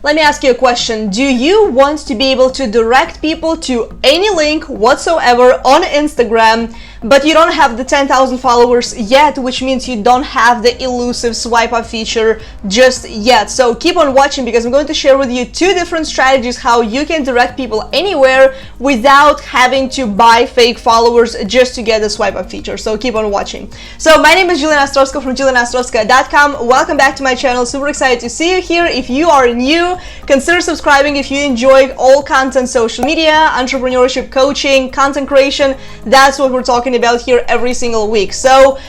Let me ask you a question. Do you want to be able to direct people to any link whatsoever on Instagram, but you don't have the 10,000 followers yet, which means you don't have the elusive swipe up feature just yet? So keep on watching, because I'm going to share with you two different strategies how you can direct people anywhere without having to buy fake followers just to get the swipe up feature. So keep on watching. So my name is Juliana Ostrovska from julianaostrovska.com. Welcome back to my channel. Super excited to see you here. If you are new, consider subscribing if you enjoy all content, social media, entrepreneurship, coaching, content creation. That's what we're talking about here every single week. So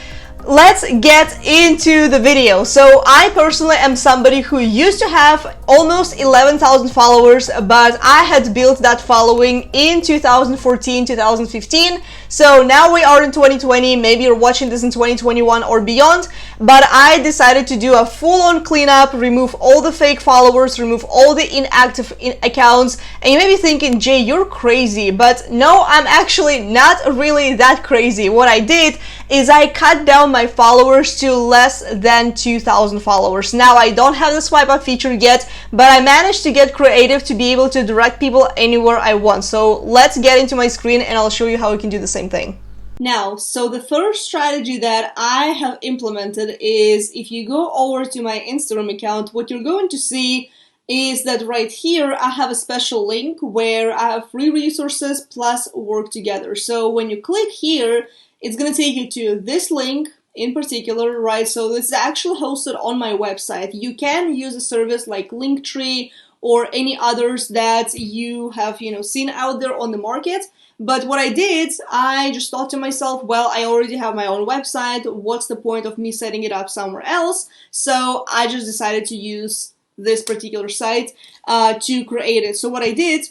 let's get into the video. So I personally am somebody who used to have almost 11,000 followers, but I had built that following in 2014, 2015. So now we are in 2020, maybe you're watching this in 2021 or beyond, but I decided to do a full-on cleanup, remove all the fake followers, remove all the inactive accounts. And you may be thinking, Jay, you're crazy, but no, I'm actually not really that crazy. What I did is I cut down my followers to less than 2,000 followers. Now I don't have the swipe up feature yet, but I managed to get creative to be able to direct people anywhere I want. So let's get into my screen and I'll show you how we can do the same thing. Now, so the first strategy that I have implemented is, if you go over to my Instagram account, what you're going to see is that right here I have a special link where I have free resources plus work together. So when you click here, it's going to take you to this link in particular, right? So this is actually hosted on my website. You can use a service like Linktree or any others that you have, seen out there on the market. But what I did, I just thought to myself, well, I already have my own website. What's the point of me setting it up somewhere else? So I just decided to use this particular site to create it. So what I did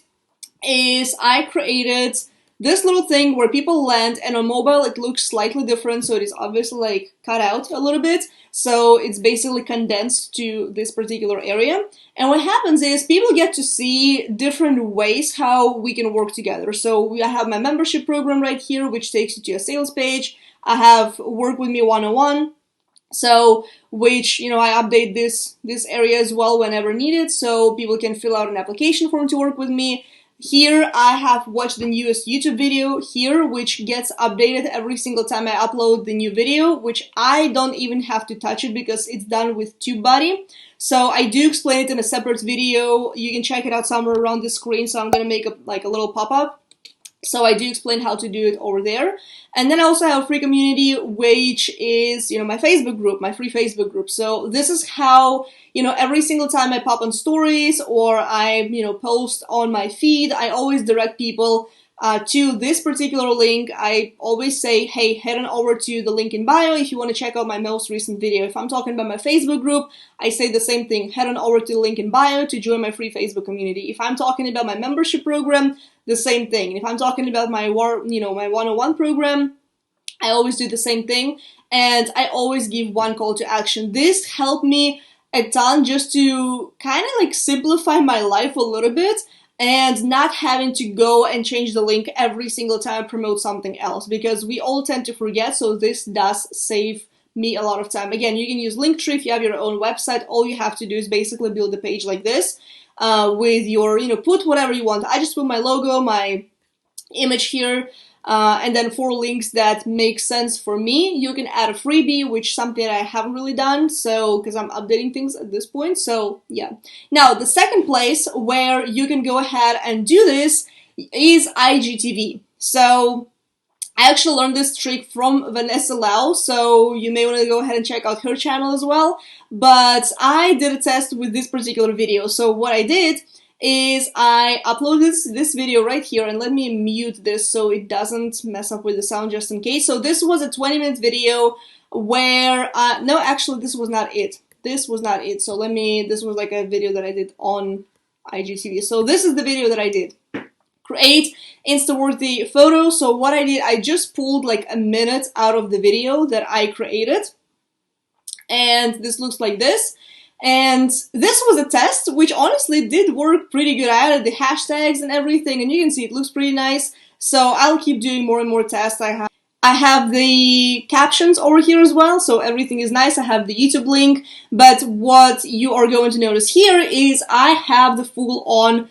is I created this little thing where people land, and on mobile it looks slightly different, so it is obviously like cut out a little bit. So it's basically condensed to this particular area. And what happens is people get to see different ways how we can work together. So I have my membership program right here, which takes you to a sales page. I have Work With Me 101. So, which, I update this area as well whenever needed, so people can fill out an application form to work with me. Here I have Watch the Newest YouTube video here, which gets updated every single time I upload the new video, which I don't even have to touch it because it's done with TubeBuddy. So I do explain it in a separate video. You can check it out somewhere around the screen, so I'm going to make a little pop-up. So I do explain how to do it over there. And then I also have a free community, which is, my Facebook group, my free Facebook group. So this is how, every single time I pop on stories or I, post on my feed, I always direct people to this particular link. I always say, hey, head on over to the link in bio if you want to check out my most recent video. If I'm talking about my Facebook group, I say the same thing, head on over to the link in bio to join my free Facebook community. If I'm talking about my membership program, the same thing. And if I'm talking about my my 101 program, I always do the same thing, and I always give one call to action. This helped me a ton just to kind of like simplify my life a little bit and not having to go and change the link every single time I promote something else, because we all tend to forget. So this does save me a lot of time. Again, you can use Linktree if you have your own website. All you have to do is basically build a page like this with your, put whatever you want. I just put my logo, my image here, and then 4 links that make sense for me. You can add a freebie, which is something that I haven't really done, so because I'm updating things at this point. So yeah. Now the second place where you can go ahead and do this is IGTV. So I actually learned this trick from Vanessa Lau, so you may want to go ahead and check out her channel as well. But I did a test with this particular video. So what I did is I uploaded this video right here, and let me mute this so it doesn't mess up with the sound just in case. So this was a 20-minute video where, no, actually this was not it. This was not it. So this was like a video that I did on IGTV. So this is the video that I did. Create Insta-worthy photo. So what I did, I just pulled like a minute out of the video that I created. And this looks like this. And this was a test, which honestly did work pretty good. I added the hashtags and everything, and you can see it looks pretty nice. So I'll keep doing more and more tests. I have the captions over here as well, so everything is nice. I have the YouTube link, but what you are going to notice here is I have the full-on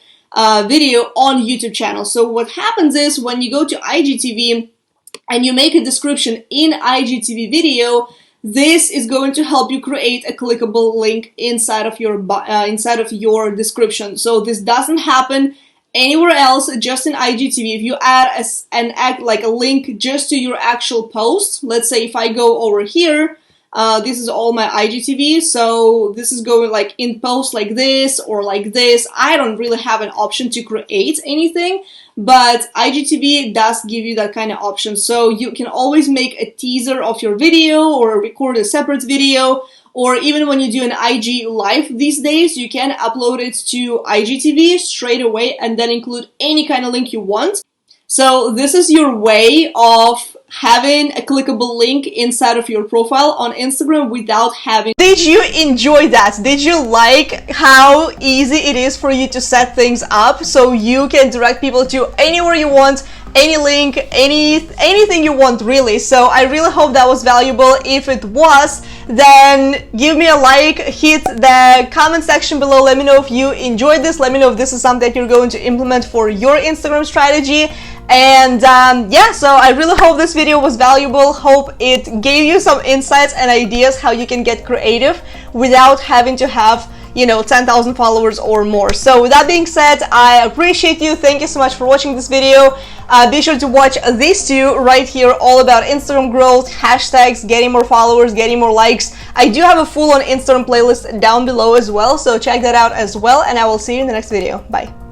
video on YouTube channel. So what happens is when you go to IGTV and you make a description in IGTV video, this is going to help you create a clickable link inside of your description. So this doesn't happen anywhere else, just in IGTV. If you add a link just to your actual post, let's say if I go over here, this is all my IGTV, so this is going like in post like this or like this. I don't really have an option to create anything, but IGTV does give you that kind of option. So you can always make a teaser of your video or record a separate video, or even when you do an IG live these days, you can upload it to IGTV straight away and then include any kind of link you want. So this is your way of having a clickable link inside of your profile on Instagram without having... Did you enjoy that? Did you like how easy it is for you to set things up so you can direct people to anywhere you want, any link, anything you want, really? So I really hope that was valuable. If it was, then give me a like, hit the comment section below, let me know if you enjoyed this, let me know if this is something that you're going to implement for your Instagram strategy. And yeah, so I really hope this video was valuable, hope it gave you some insights and ideas how you can get creative without having to have, you know, 10,000 followers or more. So with that being said, I appreciate you. Thank you so much for watching this video. Be sure to watch these two right here, all about Instagram growth, hashtags, getting more followers, getting more likes. I do have a full-on Instagram playlist down below as well, so check that out as well, and I will see you in the next video. Bye.